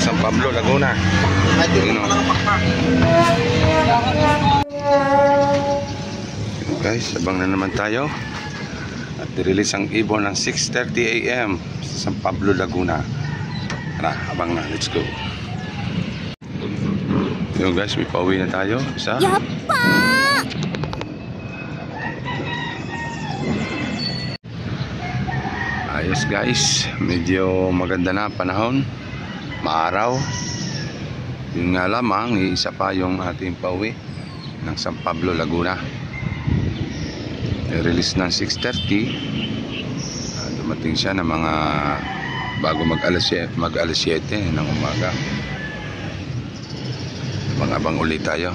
San Pablo, Laguna. Yun, guys, abang na naman tayo. At nirelease ang ibon ng 6:30 AM sa San Pablo, Laguna. Tara, abang na, let's go. Yun guys, may pauwi na tayo. Isa. Ayos guys, medyo maganda na panahon, maaraw. Yun nga lamang, iisa pa yung ating pauwi ng San Pablo, Laguna. Release ng 6:30. Dumating siya ng mga bago mag alas 7 ng umaga. Abang-abang ulit tayo.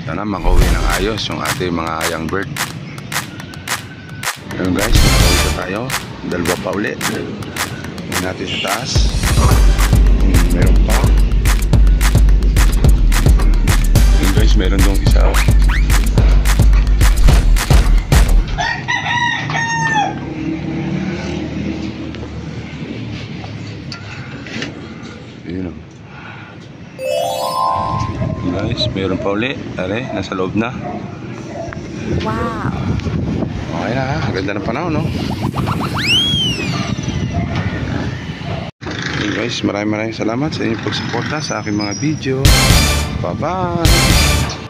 Sana makauwi ng ayos yung ating mga young bird. Ayun guys, makauwi na tayo. Dalawa pa ulit. Tingnan natin sa taas. Meron pa. Ayun guys, meron dong isa. Ayun o. Guys, meron pa ulit. Tari, nasa loob na. Wow. Okay na ha, ganda ng panahon no. Okay guys, maraming salamat sa inyong pagsuporta sa aking mga video. Bye bye.